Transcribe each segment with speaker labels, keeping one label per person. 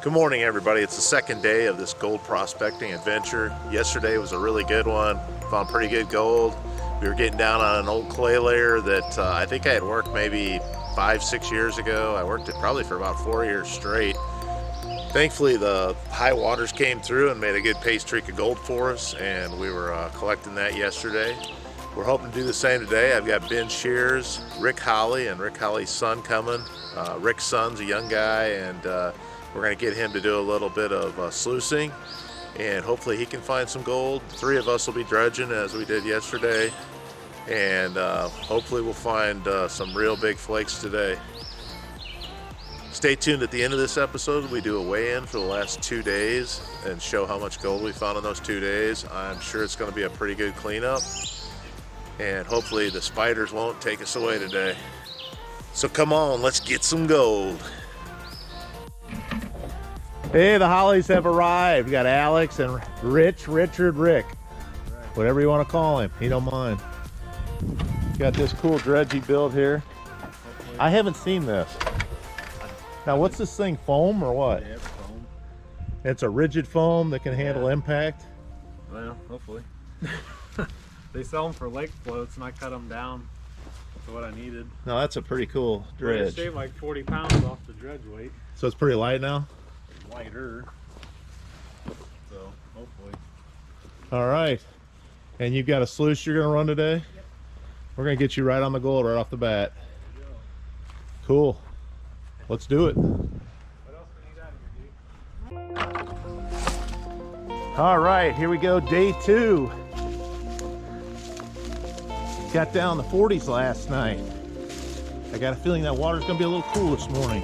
Speaker 1: Good morning, everybody. It's the second day of this gold prospecting adventure. Yesterday was a really good one. Found pretty good gold. We were getting down on an old clay layer that I think I had worked maybe 5-6 years ago. I worked it probably for about 4 years straight. Thankfully, the high waters came through and made a good pay streak of gold for us, and we were collecting that yesterday. We're hoping to do the same today. I've got Ben Shears, Rick Holly, and Rick Holly's son coming. Rick's son's a young guy, and we're going to get him to do a little bit of sluicing, and hopefully he can find some gold. 3 of us will be dredging as we did yesterday, and hopefully we'll find some real big flakes today. Stay tuned at the end of this episode. We do a weigh-in for the last 2 days and show how much gold we found in those 2 days. I'm sure it's going to be a pretty good cleanup, and hopefully the spiders won't take us away today. So come on, let's get some gold. Hey, the Hollies have arrived. We got Alex and Richard, Rick. Whatever you want to call him, he don't mind. Got this cool dredgy build here. I haven't seen this. Now, what's this thing, foam or what?
Speaker 2: Yeah, it's foam.
Speaker 1: It's a rigid foam that can handle impact?
Speaker 2: Well, hopefully. They sell them for lake floats, and I cut them down to what I needed.
Speaker 1: No, that's a pretty cool dredge.
Speaker 2: I shaved like 40 pounds off the dredge weight.
Speaker 1: So it's pretty light now?
Speaker 2: Lighter. So, hopefully.
Speaker 1: All right. And you've got a sluice you're going to run today? Yep. We're going to get you right on the gold right off the bat. Cool. Let's do it.
Speaker 2: What else do we need out of here, dude?
Speaker 1: All right, here we go, day 2. Got down the 40s last night. I got a feeling that water's going to be a little cool this morning.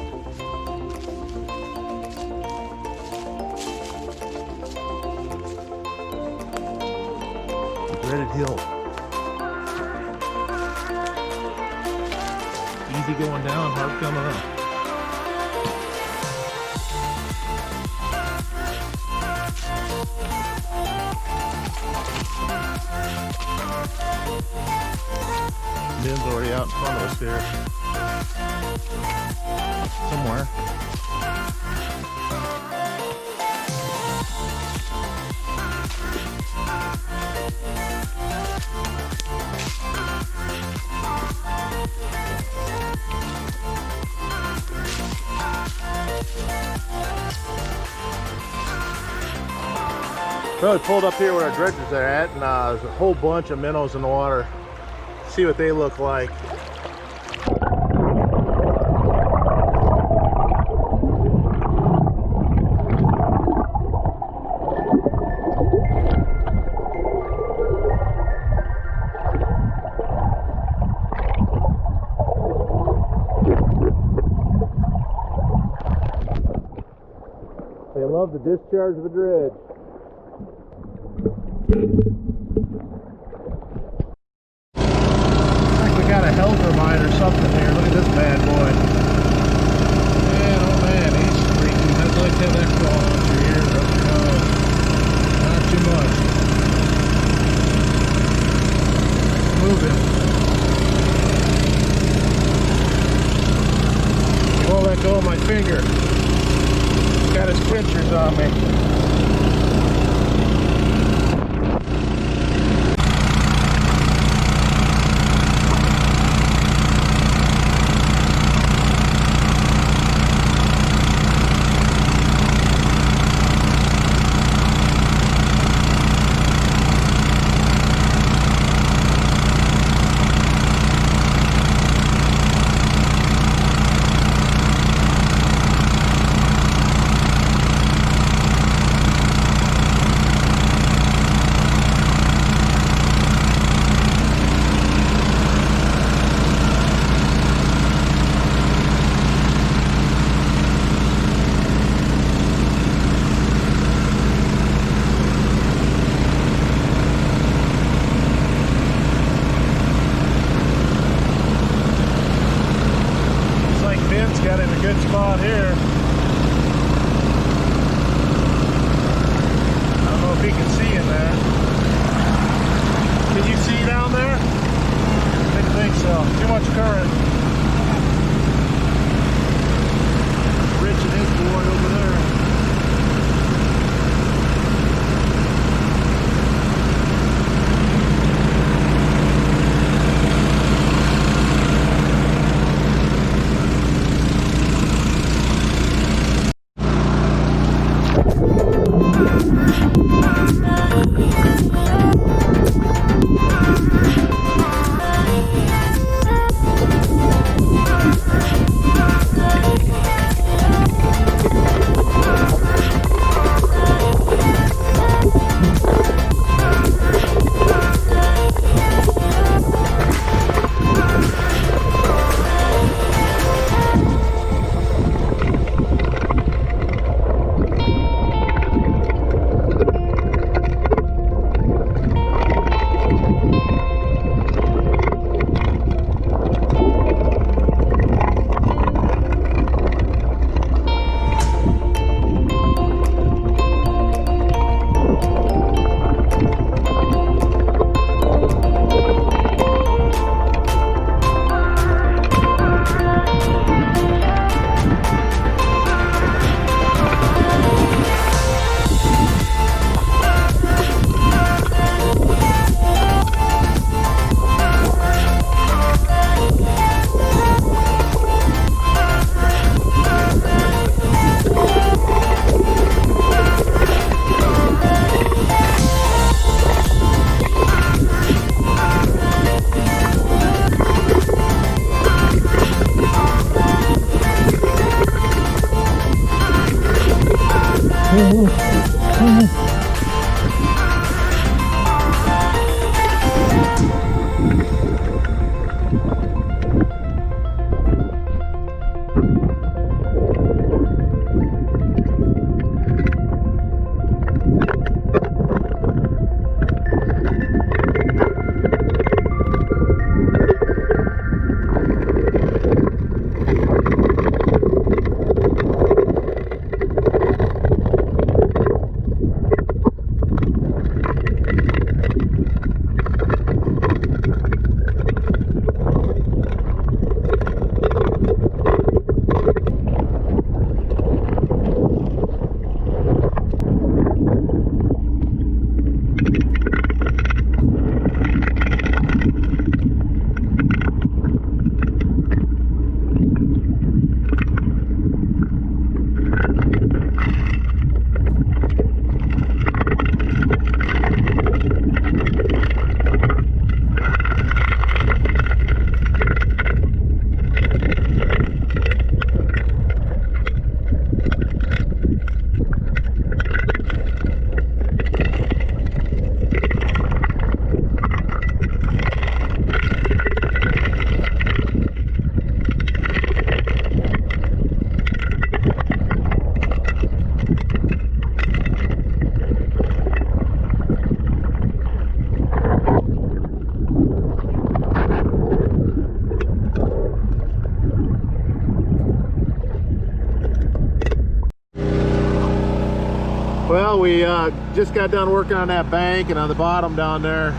Speaker 1: Dreaded hill. Easy going down, hard coming up. Ben's already out in front of us here. Somewhere. Well, we pulled up here where our dredgers are at, and there's a whole bunch of minnows in the water. See what they look like. They love the discharge of a dredge. Got a helper mine or something here. Look at this bad boy. Man, oh man, he's freaky. I'd like to have that crawling on your ear, but no, not too much. Move him. He won't let go of my finger. He's got his pinchers on me. Got in a good spot here. I don't know if he can see in there. Can you see down there? I didn't think so. Too much current. Well, we just got done working on that bank and on the bottom down there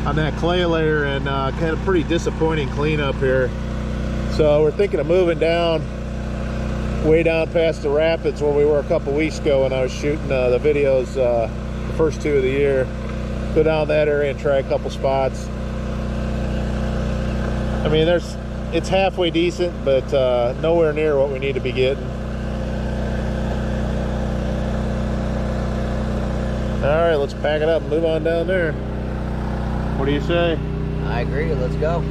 Speaker 1: on that clay layer, and kind of pretty disappointing cleanup here. So we're thinking of moving down, way down past the rapids where we were a couple weeks ago when I was shooting the videos, the first 2 of the year. Go down that area and try a couple spots. I mean, it's halfway decent, but nowhere near what we need to be getting. All right, let's pack it up and move on down there. What do you say?
Speaker 3: I agree, let's go.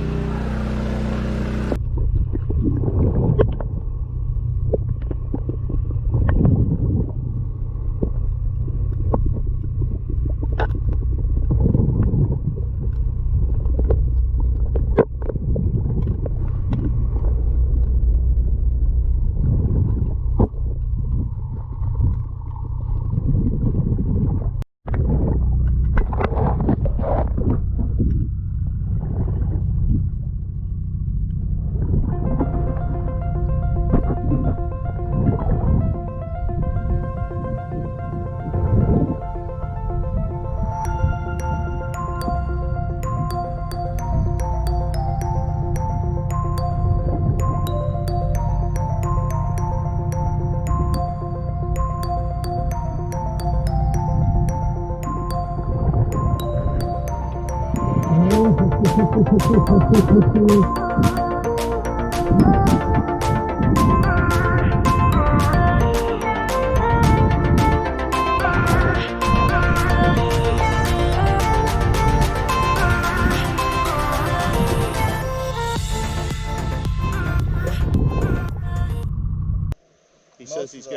Speaker 1: He says he's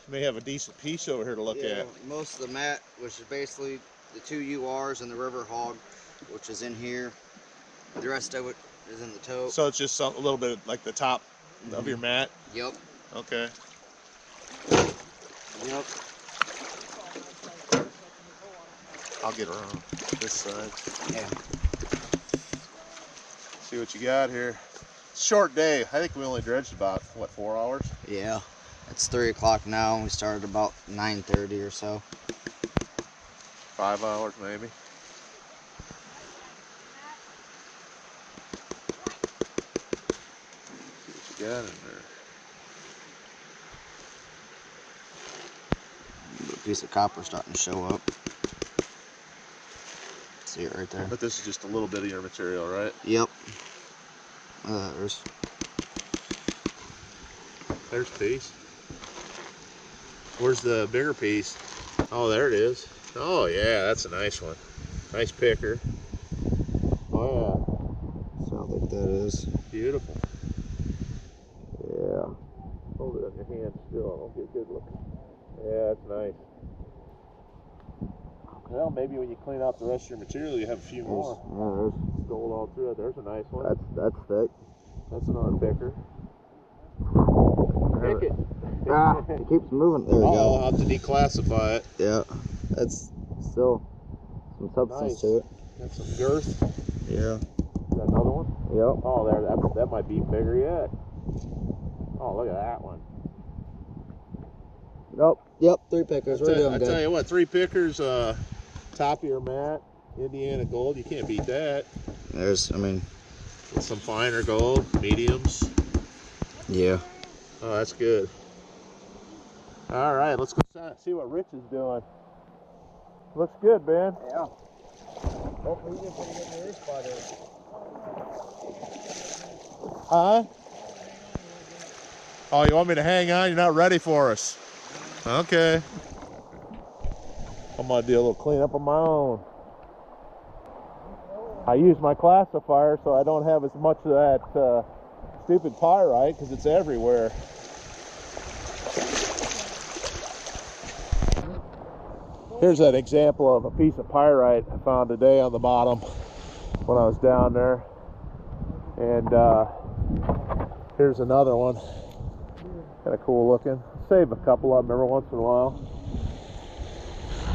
Speaker 1: may have a decent piece over here to look at.
Speaker 3: Most of the mat, which is basically the 2 URs and the river hog, which is in here. The rest of it is in the tote.
Speaker 1: So it's just a little bit like the top of your mat?
Speaker 3: Yep.
Speaker 1: Okay.
Speaker 3: Yep.
Speaker 1: I'll get around this side.
Speaker 3: Yeah.
Speaker 1: See what you got here. Short day. I think we only dredged about, what, 4 hours?
Speaker 3: Yeah. It's 3 o'clock now. We started about 9:30 or so.
Speaker 1: 5 hours maybe. See what you got in there.
Speaker 3: A piece of copper starting to show up. See it right there.
Speaker 1: But this is just a little bit of your material, right?
Speaker 3: Yep.
Speaker 1: There's a piece. Where's the bigger piece? Oh, there it is. Oh yeah, that's a nice one. Nice picker. Oh
Speaker 3: So I think that is.
Speaker 1: yeah, beautiful.
Speaker 3: Yeah.
Speaker 1: Hold it in your hand still. I'll get a good look. Yeah, that's nice. Well, maybe when you clean out the rest of your material, you have a few more.
Speaker 3: Yeah,
Speaker 1: There's gold all through it. There's a nice one.
Speaker 3: that's thick.
Speaker 1: That's another picker. Pick it.
Speaker 3: Ah, it keeps moving. There we go.
Speaker 1: I'll have to declassify it.
Speaker 3: Yeah, that's still some substance
Speaker 1: Nice.
Speaker 3: to it.
Speaker 1: Got some girth.
Speaker 3: Yeah.
Speaker 1: Is that another one?
Speaker 3: Yep.
Speaker 1: Oh, there. That might be bigger yet. Oh, look at that one.
Speaker 3: Nope. Yep. 3 pickers. We're doing
Speaker 1: I
Speaker 3: good.
Speaker 1: tell you what, 3 pickers, top of your mat, Indiana Gold. You can't beat that.
Speaker 3: There's, I mean,
Speaker 1: With some finer gold, mediums.
Speaker 3: yeah.
Speaker 1: Oh, that's good. All right, let's go see what Rich is doing. Looks good, Ben.
Speaker 3: Yeah. Hopefully you get pretty good in your spot there.
Speaker 1: Huh? Oh, you want me to hang on? You're not ready for us. Okay. I'm gonna do a little cleanup of my own. I use my classifier so I don't have as much of that stupid pyrite because it's everywhere. Here's an example of a piece of pyrite I found today on the bottom when I was down there. And here's another one. Kind of cool looking. Save a couple of them every once in a while.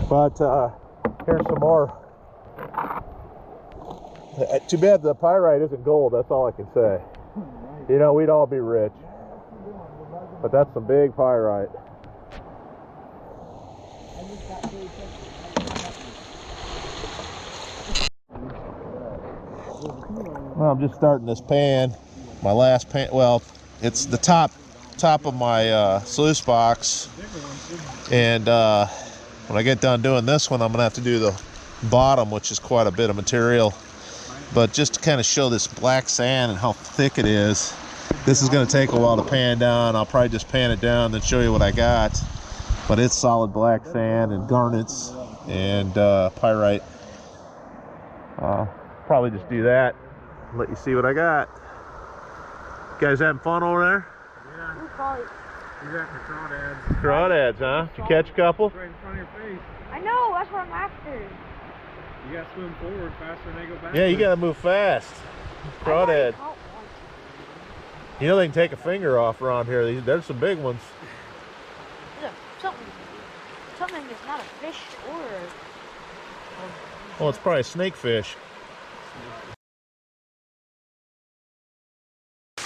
Speaker 1: But here's some more. Too bad the pyrite isn't gold, that's all I can say. You know, we'd all be rich. But that's some big pyrite. Well, I'm just starting this pan. My last pan, well, it's the top of my sluice box. And when I get done doing this one, I'm gonna have to do the bottom, which is quite a bit of material. But just to kind of show this black sand and how thick it is, this is going to take a while to pan down. I'll probably just pan it down and then show you what I got. But it's solid black sand and garnets and pyrite. Probably just do that and let you see what I got. You guys having fun over there?
Speaker 2: Yeah. You're after crawdads.
Speaker 1: Crawdads, huh? Did you catch a couple?
Speaker 2: Right in front of your face.
Speaker 4: I know, that's what I'm after.
Speaker 2: You gotta swim forward faster than they go back.
Speaker 1: Yeah, you gotta move fast. Crawdad. You know they can take a finger off around here. There's some big ones.
Speaker 4: Something that's not a fish or
Speaker 1: Well, it's probably a snakefish.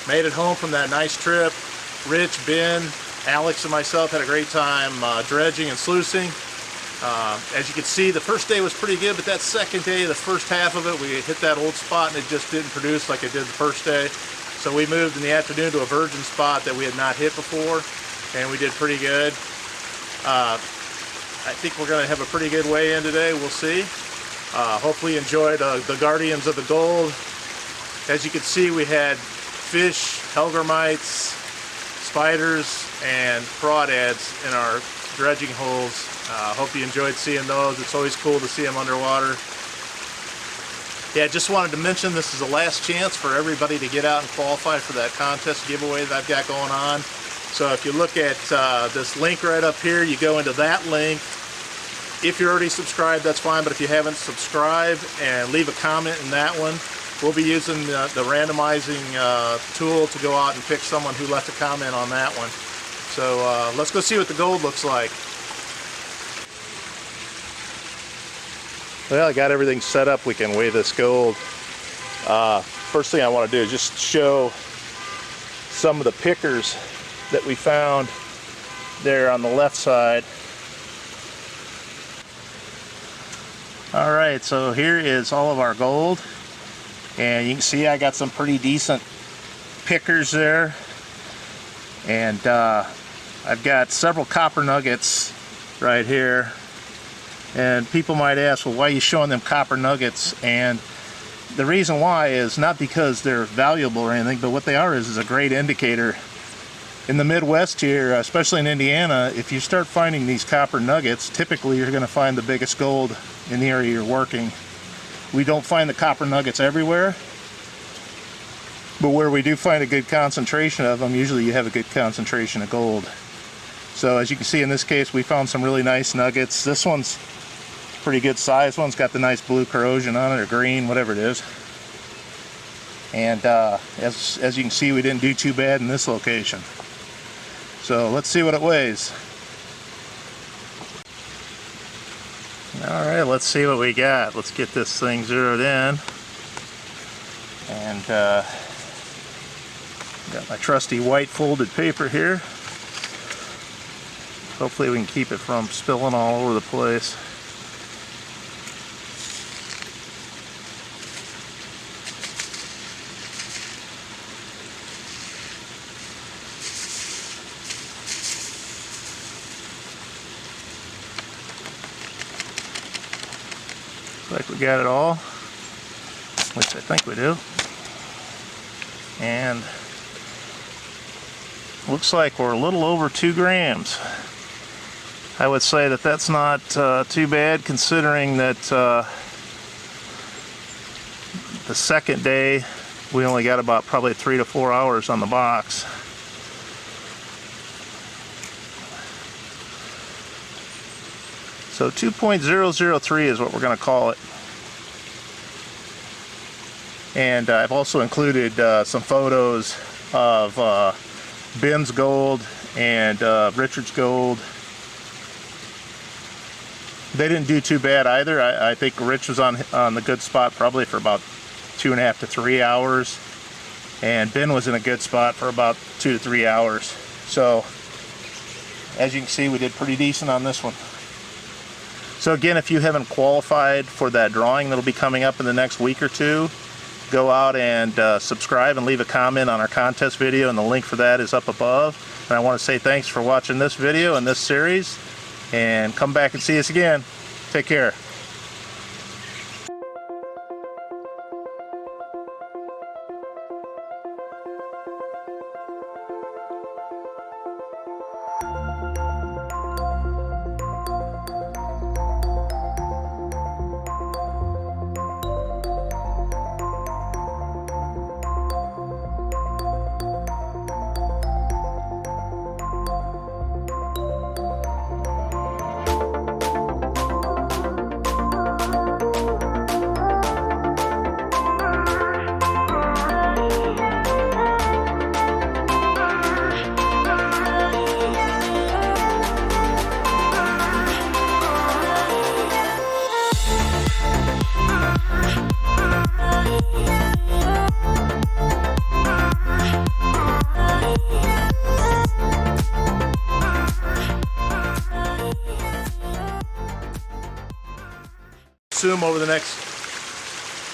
Speaker 1: Made it home from that nice trip. Rich, Ben, Alex, and myself had a great time dredging and sluicing. As you can see, the first day was pretty good, but that second day, the first half of it, we hit that old spot and it just didn't produce like it did the first day. So we moved in the afternoon to a virgin spot that we had not hit before, and we did pretty good. I think we're going to have a pretty good weigh-in today. We'll see. Hopefully you enjoyed the Guardians of the Gold. As you can see, we had fish, hellgrammites, spiders, and crawdads in our dredging holes. Hope you enjoyed seeing those. It's always cool to see them underwater. Yeah, just wanted to mention this is the last chance for everybody to get out and qualify for that contest giveaway that I've got going on. So if you look at this link right up here, you go into that link. If you're already subscribed, that's fine, but if you haven't subscribed, and leave a comment in that one, we'll be using the randomizing tool to go out and pick someone who left a comment on that one. So let's go see what the gold looks like. Well, I got everything set up. We can weigh this gold. First thing I want to do is just show some of the pickers that we found there on the left side. All right, so here is all of our gold, and you can see I got some pretty decent pickers there, and I've got several copper nuggets right here. And people might ask, well, why are you showing them copper nuggets? And the reason why is not because they're valuable or anything, but what they are is a great indicator. In the Midwest here, especially in Indiana, if you start finding these copper nuggets, typically you're going to find the biggest gold in the area you're working. We don't find the copper nuggets everywhere, but where we do find a good concentration of them, usually you have a good concentration of gold. So as you can see in this case, we found some really nice nuggets. This one's pretty good size. One's got the nice blue corrosion on it, or green, whatever it is. And as you can see, we didn't do too bad in this location. So let's see what it weighs. Alright, let's see what we got. Let's get this thing zeroed in. And got my trusty white folded paper here. Hopefully we can keep it from spilling all over the place. Looks like we got it all, which I think we do. And looks like we're a little over 2 grams. I would say that that's not too bad, considering that the second day we only got about probably 3 to 4 hours on the box. So 2.003 is what we're going to call it. And I've also included some photos of Ben's gold and Richard's gold. They didn't do too bad either. I think Rich was on the good spot probably for about 2.5 to 3 hours. And Ben was in a good spot for about 2 to 3 hours. So as you can see, we did pretty decent on this one. So again, if you haven't qualified for that drawing that'll be coming up in the next week or two, go out and subscribe and leave a comment on our contest video, and the link for that is up above. And I want to say thanks for watching this video and this series, and come back and see us again. Take care.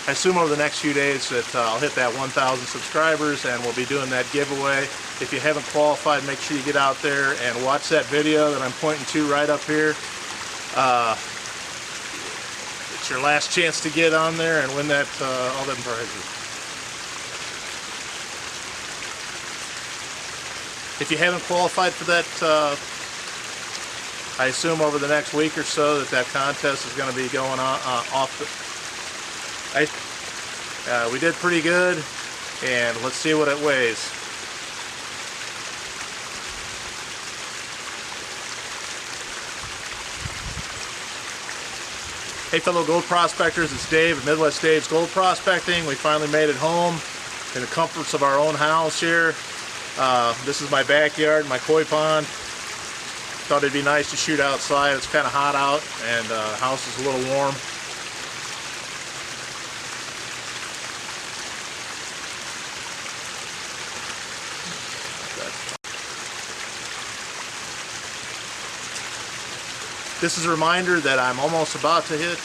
Speaker 1: I assume over the next few days that I'll hit that 1,000 subscribers, and we'll be doing that giveaway. If you haven't qualified, make sure you get out there and watch that video that I'm pointing to right up here. It's your last chance to get on there and win that all them prizes. If you haven't qualified for that, I assume over the next week or so that contest is going to be going on off the... we did pretty good, and let's see what it weighs. Hey fellow gold prospectors, it's Dave at Midwest Dave's Gold Prospecting. We finally made it home in the comforts of our own house here. This is my backyard, my koi pond. Thought it'd be nice to shoot outside. It's kind of hot out, and the house is a little warm. This is a reminder that I'm almost about to hit